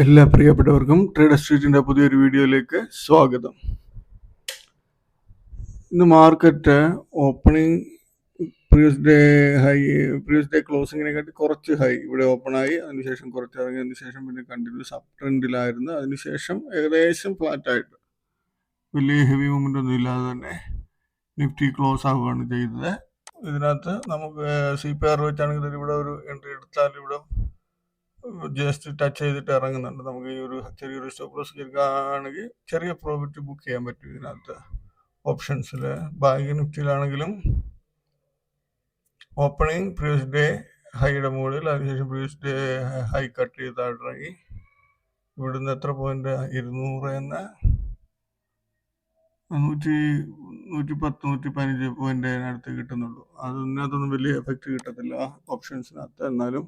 എല്ലാ പ്രിയപ്പെട്ടവർക്കും ട്രേഡർ സ്ട്രീറ്റിന്റെ പുതിയൊരു വീഡിയോയിലേക്ക് സ്വാഗതം. ഇന്ന് മാർക്കറ്റ് ഓപ്പണിംഗ് പ്രീവിയസ് ഡേ ക്ലോസിങ്ങിനെക്കാട്ടി കുറച്ച് ഹൈ ഇവിടെ ഓപ്പണായി, അതിനുശേഷം കുറച്ച് ഇറങ്ങി, അതിനുശേഷം പിന്നെ കണ്ടിന്യൂസ് അപ് ട്രെൻഡിലായിരുന്നു. അതിനുശേഷം ഏകദേശം ഫ്ലാറ്റായിട്ട് വലിയ ഹെവി മൂവ്മെൻ്റ് ഒന്നും ഇല്ലാതെ തന്നെ നിഫ്റ്റി ക്ലോസ് ആവുകയാണ് ചെയ്തത്. ഇതിനകത്ത് നമുക്ക് CPR വെച്ചാണെങ്കിൽ ഇവിടെ ഒരു എൻട്രി എടുത്താൽ ഇവിടെ ജസ്റ്റ് ടച്ച് ചെയ്തിട്ട് ഇറങ്ങുന്നുണ്ട്. നമുക്ക് ഈ ഒരു ചെറിയൊരു സ്റ്റോപ്പ് ലോസ് എടുക്കുകയാണെങ്കിൽ ചെറിയ പ്രോഫിറ്റ് ബുക്ക് ചെയ്യാൻ പറ്റും ഇതിനകത്ത് ഓപ്ഷൻസിൽ. ബാങ്ക് നിഫ്റ്റിയിലാണെങ്കിലും ഓപ്പണിംഗ് പ്രീവിയസ് ഡേ ഹൈയുടെ മുകളിൽ, അതിനുശേഷം പ്രീവിയസ് ഡേ ഹൈ കട്ട് ചെയ്ത് താഴെ ഇവിടുന്ന് എത്ര പോയിന്റ് 200 എന്ന് 110-115 പോയിന്റ് അതിനടുത്ത് കിട്ടുന്നുള്ളൂ. അതിനകത്തൊന്നും വലിയ എഫക്റ്റ് കിട്ടത്തില്ല ഓപ്ഷൻസിനകത്ത്. എന്നാലും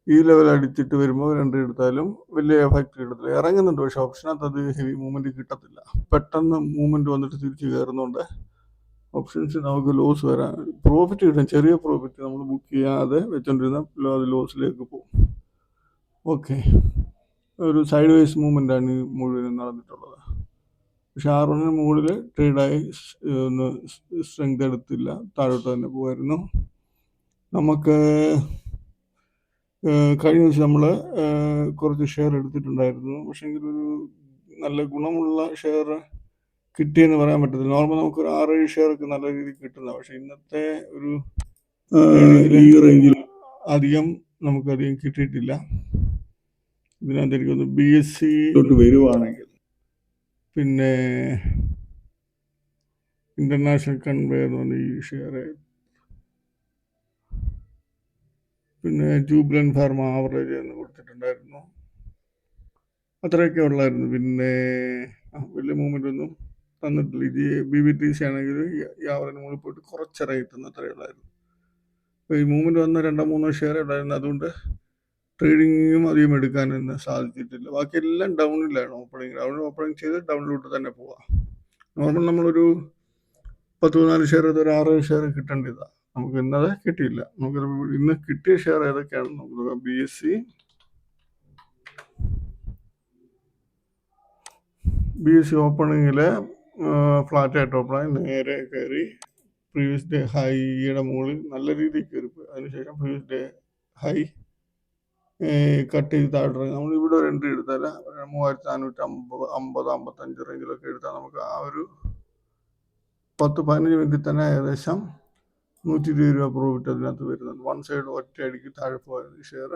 ഈ ലെവൽ അടിച്ചിട്ട് വരുമ്പോൾ രണ്ട് എടുത്താലും വലിയ എഫക്റ്റ് കിട്ടത്തില്ല. ഇറങ്ങുന്നുണ്ട്, പക്ഷെ ഓപ്ഷനകത്ത് അത് ഹെവി മൂവ്മെന്റ് കിട്ടത്തില്ല. പെട്ടെന്ന് മൂവ്മെന്റ് വന്നിട്ട് തിരിച്ച് കയറുന്നുണ്ട്. ഓപ്ഷൻസ് നമുക്ക് ലോസ് വരാൻ, പ്രോഫിറ്റ് കിട്ടും, ചെറിയ പ്രോഫിറ്റ് നമ്മൾ ബുക്ക് ചെയ്യാതെ വെച്ചോണ്ടിരുന്ന അത് ലോസിലേക്ക് പോകും. ഓക്കെ, ഒരു സൈഡ് വൈസ് മൂവ്മെന്റ് ആണ് മുഴുവനും നടന്നിട്ടുള്ളത്. പക്ഷെ R1 മുകളിൽ ട്രേഡായി ഒന്ന് സ്ട്രെങ്ത് എടുത്തില്ല, താഴോട്ട് തന്നെ പോകായിരുന്നു. നമുക്ക് കഴിഞ്ഞ ദിവസം നമ്മൾ കുറച്ച് ഷെയർ എടുത്തിട്ടുണ്ടായിരുന്നു. പക്ഷേ ഒരു നല്ല ഗുണമുള്ള ഷെയർ കിട്ടിയെന്ന് പറയാൻ പറ്റത്തില്ല. നോർമൽ നമുക്കൊരു 6-7 ഷെയറൊക്കെ നല്ല രീതിയിൽ കിട്ടുന്ന, പക്ഷെ ഇന്നത്തെ ഒരു ഈ റേഞ്ചിൽ നമുക്കധികം കിട്ടിയിട്ടില്ല. ഇതിനകത്ത് എനിക്കൊന്ന് BSC വരുവാണെങ്കിൽ, പിന്നെ ഇന്റർനാഷണൽ കൺവെയർ എന്ന് പറഞ്ഞ ഈ ഷെയർ, പിന്നെ ജൂബിലൻ ഫാർമ ആവറേജ് എന്ന് കൊടുത്തിട്ടുണ്ടായിരുന്നു. അത്രയൊക്കെ ഉള്ളായിരുന്നു. പിന്നെ വലിയ മൂവ്മെന്റ് ഒന്നും തന്നിട്ടില്ല. ഇത് BBTC ആണെങ്കിൽ യാവറിന് മുകളിൽ പോയിട്ട് കുറച്ചിറങ്ങിത്തുന്ന അത്രയേ ഉള്ളായിരുന്നു. അപ്പോൾ ഈ മൂവ്മെന്റ് വന്ന 2-3 ഷെയർ ഉണ്ടായിരുന്നു. അതുകൊണ്ട് ട്രേഡിങ്ങും അധികം എടുക്കാനൊന്നും സാധിച്ചിട്ടില്ല. ബാക്കിയെല്ലാം ഡൗണിലാണ്. ഓപ്പണിംഗ് ചെയ്ത് ഡൗണിലോട്ട് തന്നെ പോവാം. നോർമൽ നമ്മളൊരു 10-14 ഷെയർ, ഒരു 6 ഷെയർ കിട്ടേണ്ടതാണ്. നമുക്ക് ഇന്നത് കിട്ടിയില്ല. നമുക്ക് ഇന്ന് കിട്ടിയ ഷെയർ ഏതൊക്കെയാണെന്ന് നോക്കുക. BSC ഓപ്പണിങ്ങിൽ ഫ്ലാറ്റായിട്ട് ഓപ്പണായി നേരെ കയറി പ്രീവിയസ് ഡേ ഹൈയുടെ മുകളിൽ നല്ല രീതിയിൽ കയറിപ്പോയി. അതിനുശേഷം പ്രീവിയസ് ഡേ ഹൈ കട്ട് ചെയ്ത് താഴെ നമ്മൾ ഇവിടെ ഒരു എൻട്രി എടുത്താൽ 3450-55 റേഞ്ചിലൊക്കെ എടുത്താൽ നമുക്ക് ആ ഒരു 10-15 മിനിറ്റിൽ തന്നെ ഏകദേശം 120 രൂപ പ്രോഫിറ്റ് അതിനകത്ത് വരുന്നുണ്ട്. വൺ സൈഡ് ഒറ്റയടിക്ക് താഴെ പോയത് ഷെയർ.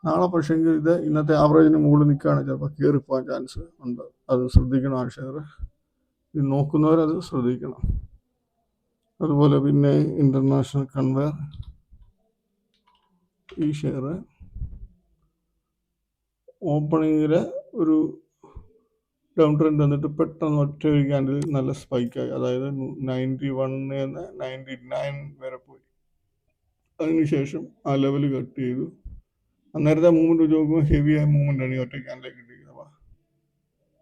നാളെ പക്ഷേങ്കിൽ ഇത് ഇന്നത്തെ ആവറേജിന് മുകളിൽ നിൽക്കുകയാണെങ്കിൽ ചിലപ്പോൾ കയറിപ്പോകാൻ ചാൻസ് ഉണ്ട്. അത് ശ്രദ്ധിക്കണം. ആ ഷെയർ ഇത് നോക്കുന്നവരത് ശ്രദ്ധിക്കണം. അതുപോലെ പിന്നെ ഇന്റർനാഷണൽ കൺവെയർ, ഈ ഷെയർ ഓപ്പണിങ്ങിൽ ഒരു ഡൗൺ ട്രെൻഡ് വന്നിട്ട് പെട്ടെന്ന് ഒറ്റ ഒരു ക്യാൻഡിൽ നല്ല സ്പൈക്കായി, അതായത് 91 99 വരെ പോയി. അതിനുശേഷം ആ ലെവൽ കട്ട് ചെയ്തു. അന്നേരത്തെ മൂവ്മെന്റ് വെച്ച് നോക്കുമ്പോൾ ഹെവിയായ മൂവ്മെന്റ് ആണ് ഈ ഒറ്റ ക്യാൻഡിലേക്ക് കിട്ടിയിരിക്കുന്നത്.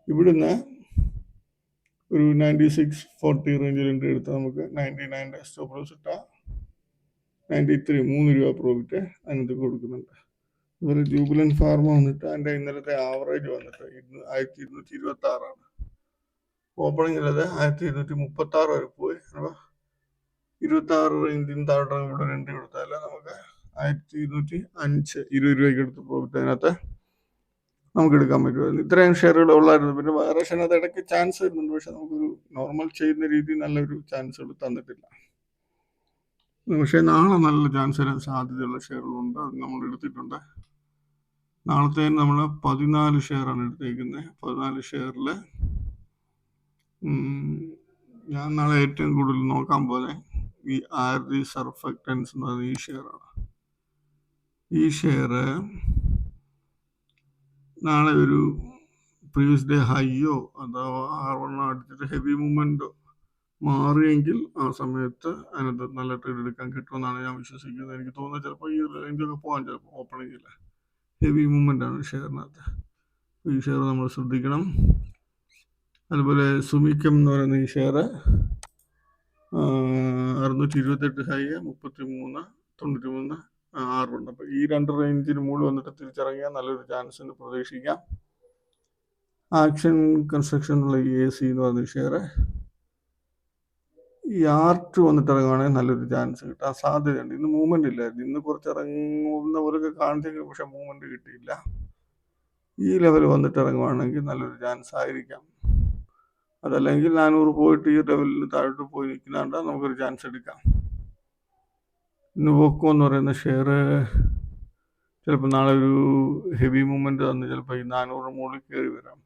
ഇവിടുന്ന് ഒരു 96.40 റേഞ്ചിൽ എൻട്രി എടുത്താൽ നമുക്ക് 99 സ്റ്റോപ്പ് ലോസ് ഇട്ടാൽ 93 3 രൂപ പ്രോഫിറ്റ് അതിനകത്ത് കൊടുക്കുന്നുണ്ട്. അതുപോലെ ജൂബിലൻ ഫാർമ വന്നിട്ട് അതിൻ്റെ ഇന്നലത്തെ ആവറേജ് വന്നിട്ട് 1226 ആണ്. ഓപ്പണിങ്ങിലത് 1236 വരെ പോയി. അപ്പോൾ 26 റേഞ്ചിന് താഴെ ഇവിടെ എൻട്രി കൊടുത്താൽ നമുക്ക് 1205 20 രൂപയ്ക്ക് എടുത്ത് പ്രോഫിറ്റ് അതിനകത്ത് നമുക്ക് എടുക്കാൻ പറ്റുമായിരുന്നു. ഇത്രയും ഷെയറുകൾ ഉള്ളായിരുന്നു. പിന്നെ വേറെ ഷെയറിനകത്ത് ഇടയ്ക്ക് ചാൻസ് വരുന്നുണ്ട്, പക്ഷെ നമുക്കൊരു നോർമൽ ചെയ്യുന്ന രീതി നല്ലൊരു ചാൻസുകൾ തന്നിട്ടില്ല. പക്ഷേ നാളെ നല്ല ചാൻസ് വരാൻ സാധ്യതയുള്ള ഷെയറുകളുണ്ട്. അത് നമ്മൾ എടുത്തിട്ടുണ്ട്. നാളത്തെ നമ്മൾ 14 ഷെയറാണ് എടുത്തേക്കുന്നത്. 14 ഷെയറിൽ ഞാൻ നാളെ ഏറ്റവും കൂടുതൽ നോക്കാൻ പോലെ ഈ ആർഡി സർഫക്റ്റൻസ് എന്ന് പറയുന്ന ഈ ഷെയറാണ്. ഈ ഷെയർ നാളെ ഒരു പ്രീവിയസ് ഡേ ഹൈയോ അഥവാ R1 അടിച്ചിട്ട് ഹെവി മൂവ്മെൻറ്റോ മാറിയെങ്കിൽ ആ സമയത്ത് അതിനകത്ത് നല്ല ട്രേഡ് എടുക്കാൻ കിട്ടുമെന്നാണ് ഞാൻ വിശ്വസിക്കുന്നത്. എനിക്ക് തോന്നുന്നത് ചിലപ്പോൾ ഈ റേഞ്ചൊക്കെ പോകാൻ, ചിലപ്പോൾ ഓപ്പണിങ്ങില്ല ഹെവി മൂവ്മെൻ്റ് ആണ് ഷെയറിനകത്ത്. ഈ ഷെയർ നമ്മൾ ശ്രദ്ധിക്കണം. അതുപോലെ സുമിക്കം എന്ന് പറയുന്ന ഈ ഷെയർ 628 ഹൈ 33.93 R1. അപ്പോൾ ഈ 2 റേഞ്ചിന് മുകളിൽ വന്നിട്ട് തിരിച്ചിറങ്ങിയാൽ നല്ലൊരു ചാൻസിന് പ്രതീക്ഷിക്കാം. ആക്ഷൻ കൺസ്ട്രക്ഷനുള്ള ഈ AC എന്ന് പറഞ്ഞ ഷെയർ ഈ R2 വന്നിട്ട് ഇറങ്ങുവാണെങ്കിൽ നല്ലൊരു ചാൻസ് കിട്ടാൻ സാധ്യതയുണ്ട്. ഇന്ന് മൂവ്മെന്റ് ഇല്ലായിരുന്നു. ഇന്ന് കുറച്ച് ഇറങ്ങുന്ന പോലൊക്കെ കാണിച്ചെങ്കിലും പക്ഷെ മൂവ്മെന്റ് കിട്ടിയില്ല. ഈ ലെവൽ വന്നിട്ട് ഇറങ്ങുവാണെങ്കിൽ നല്ലൊരു ചാൻസ് ആയിരിക്കാം. അതല്ലെങ്കിൽ 400 പോയിട്ട് ഈ ലെവലിൽ താഴോട്ട് പോയി നിൽക്കുന്നുണ്ട് നമുക്കൊരു ചാൻസ് എടുക്കാം. ഇന്ന് വോക്കോ എന്ന് പറയുന്ന ഷെയർ ചിലപ്പോൾ നാളെ ഒരു ഹെവി മൂവ്മെന്റ് തന്ന് ചിലപ്പോൾ ഈ 400 മുകളിൽ കയറി വരാം.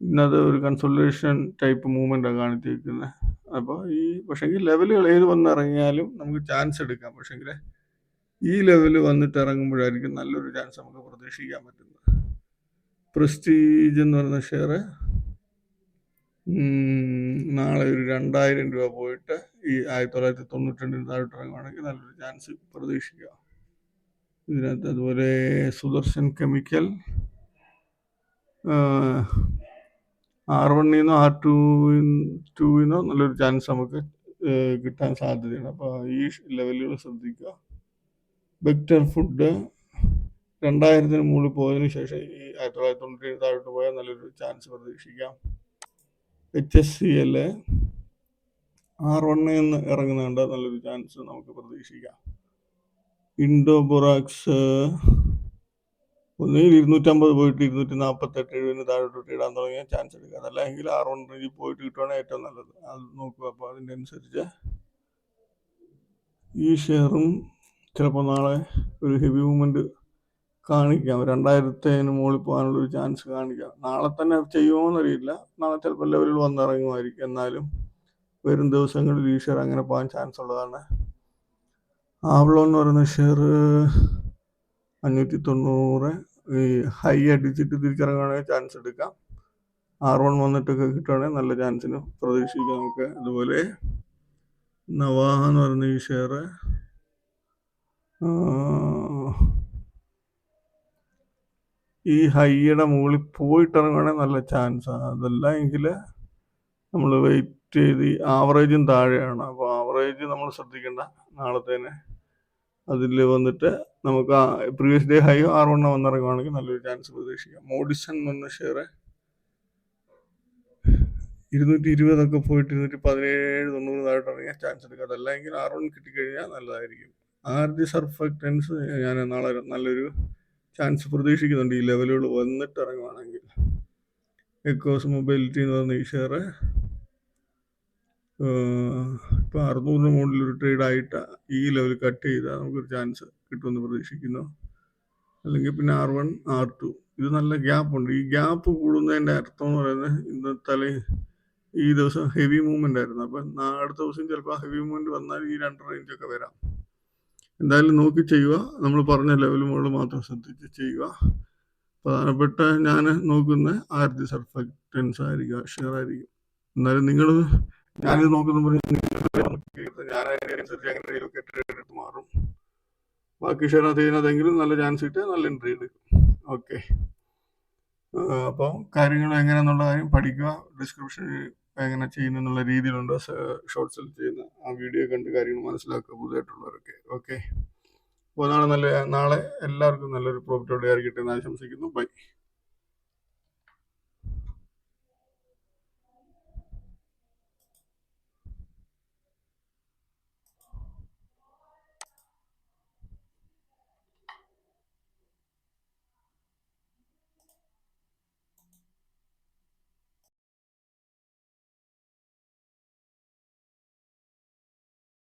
ഇന്നത് ഒരു കൺസോളിഡേഷൻ ടൈപ്പ് മൂവ്മെന്റാണ് കാണിച്ചിരിക്കുന്നത്. അപ്പോൾ പക്ഷേങ്കിൽ ലെവലുകൾ ഏത് വന്നിറങ്ങിയാലും നമുക്ക് ചാൻസ് എടുക്കാം. പക്ഷേങ്കിൽ ഈ ലെവൽ വന്നിട്ട് ഇറങ്ങുമ്പോഴായിരിക്കും നല്ലൊരു ചാൻസ് നമുക്ക് പ്രതീക്ഷിക്കാൻ പറ്റുന്നത്. പ്രസ്റ്റീജ് എന്ന് പറയുന്ന ഷെയർ നാളെ ഒരു 2000 രൂപ പോയിട്ട് ഈ 1992 താഴോട്ട് ഇറങ്ങുവാണെങ്കിൽ നല്ലൊരു ചാൻസ് പ്രതീക്ഷിക്കാം. ഇതിനകത്ത് അതുപോലെ സുദർശൻ കെമിക്കൽ R1 R2 നല്ലൊരു ചാൻസ് നമുക്ക് കിട്ടാൻ സാധ്യതയാണ്. അപ്പോൾ ഈ ലെവലുകൾ ശ്രദ്ധിക്കുക. ബെക്ടർ ഫുഡ് 2000 മുകളിൽ പോയതിനു ശേഷം ഈ 1997 താഴോട്ട് പോയാൽ നല്ലൊരു ചാൻസ് പ്രതീക്ഷിക്കാം. HSCL R1 ഇറങ്ങുന്നുണ്ട് നല്ലൊരു ചാൻസ് നമുക്ക് പ്രതീക്ഷിക്കാം. ഇൻഡോ ബൊറാക്സ് ഒന്നുകിൽ 250 പോയിട്ട് 248 താഴോട്ട് ഇടാൻ തുടങ്ങിയാൽ ചാൻസ് എടുക്കുക. അതല്ലെങ്കിൽ R1 റേഞ്ചിൽ പോയിട്ട് കിട്ടുവാണെങ്കിൽ ഏറ്റവും നല്ലത്. അത് നോക്കുക. അപ്പോൾ അതിൻ്റെ അനുസരിച്ച് ഈ ഷെയറും ചിലപ്പോൾ നാളെ ഒരു ഹെവി മൂവ്മെന്റ് കാണിക്കാം. 2000 മുകളിൽ പോകാനുള്ളൊരു ചാൻസ് കാണിക്കാം. നാളെ തന്നെ ചെയ്യുമോ എന്നറിയില്ല. നാളെ ചിലപ്പോൾ ലെവലിൽ വന്നിറങ്ങുമായിരിക്കും. എന്നാലും വരും ദിവസങ്ങളിൽ ഈ ഷെയർ അങ്ങനെ പോകാൻ ചാൻസ് ഉള്ളതാണ്. ആവ്ലോ എന്ന് പറയുന്ന ഷെയർ 590 ഈ ഹൈ അടിച്ചിട്ട് തിരിച്ചിറങ്ങുകയാണെങ്കിൽ ചാൻസ് എടുക്കാം. R1 വന്നിട്ടൊക്കെ കിട്ടുകയാണെങ്കിൽ നല്ല ചാൻസിന് പ്രതീക്ഷിക്കാം നമുക്ക്. അതുപോലെ നവാഹ എന്ന് പറയുന്ന ഈ ഷെയർ ഈ ഹൈയുടെ മുകളിൽ പോയിട്ടിറങ്ങുകയാണെങ്കിൽ നല്ല ചാൻസാണ്. അതല്ല എങ്കിൽ നമ്മൾ വെയിറ്റ് ചെയ്ത് ആവറേജും താഴെയാണ്. അപ്പോൾ ആവറേജ് നമ്മൾ ശ്രദ്ധിക്കേണ്ട നാളത്തേന്. അതിൽ വന്നിട്ട് നമുക്ക് പ്രീവിയസ് ഡേ ഹൈ R1 വന്നിറങ്ങുവാണെങ്കിൽ നല്ലൊരു ചാൻസ് പ്രതീക്ഷിക്കാം. മോഡിസൺ വന്ന ഷെയർ 220 പോയിട്ട് 217-90 താഴോട്ട് ഇറങ്ങിയാൽ ചാൻസ് എടുക്കുക. അതല്ലെങ്കിൽ R1 കിട്ടിക്കഴിഞ്ഞാൽ നല്ലതായിരിക്കും. RG സർഫക്റ്റൻസ് ഞാൻ നാളെ നല്ലൊരു ചാൻസ് പ്രതീക്ഷിക്കുന്നുണ്ട് ഈ ലെവലുകൾ വന്നിട്ട് ഇറങ്ങുവാണെങ്കിൽ. എക്കോസ് മൊബൈലിറ്റി എന്ന് പറഞ്ഞ ഈ ഷെയർ ഇപ്പോൾ 600 മുകളിലൊരു ട്രേഡായിട്ട് ഈ ലെവൽ കട്ട് ചെയ്താൽ നമുക്കൊരു ചാൻസ് കിട്ടുമെന്ന് പ്രതീക്ഷിക്കുന്നു. അല്ലെങ്കിൽ പിന്നെ R1 R2 ഇത് നല്ല ഗ്യാപ്പുണ്ട്. ഈ ഗ്യാപ്പ് കൂടുന്നതിൻ്റെ അർത്ഥം എന്ന് പറയുന്നത് ഇന്നത്തെ ഈ ദിവസം ഹെവി മൂവ്മെന്റ് ആയിരുന്നു. അപ്പം അടുത്ത ദിവസം ചിലപ്പോൾ ഹെവി മൂവ്മെന്റ് വന്നാൽ ഈ 2 റേഞ്ചൊക്കെ വരാം. എന്തായാലും നോക്കി ചെയ്യുക. നമ്മൾ പറഞ്ഞ ലെവൽ മുകളിൽ മാത്രം ശ്രദ്ധിച്ച് ചെയ്യുക. പ്രധാനപ്പെട്ട ഞാൻ നോക്കുന്ന RG സർഫക്റ്റൻസ് ആയിരിക്കും, ഷെയർ ആയിരിക്കും. എന്നാലും നിങ്ങൾ ഞാനിത് നോക്കുന്ന ഞാൻ അതിനനുസരിച്ച് എങ്ങനെയൊക്കെ ട്രേഡ് എടുത്ത് മാറും. ബാക്കി ഷെയർ ചെയ്യുന്നതെങ്കിലും നല്ല ചാൻസ് കിട്ടിയാൽ നല്ല എൻട്രി എടുക്കും. ഓക്കെ, അപ്പോൾ കാര്യങ്ങൾ എങ്ങനെയാണെന്നുള്ള കാര്യം പഠിക്കുക. ഡിസ്ക്രിപ്ഷനിൽ എങ്ങനെ ചെയ്യുന്നുള്ള രീതിയിലുണ്ട് ഷോർട്ട് സെൽ ചെയ്യുന്ന ആ വീഡിയോ കണ്ട് കാര്യങ്ങൾ മനസ്സിലാക്കുക പുതിയതായിട്ടുള്ളവരൊക്കെ. ഓക്കെ, അപ്പോൾ നാളെ എല്ലാവർക്കും നല്ലൊരു പ്രോഫിറ്റോടെ ആയിരിക്കട്ടെ എന്ന് ആശംസിക്കുന്നു. ബൈ.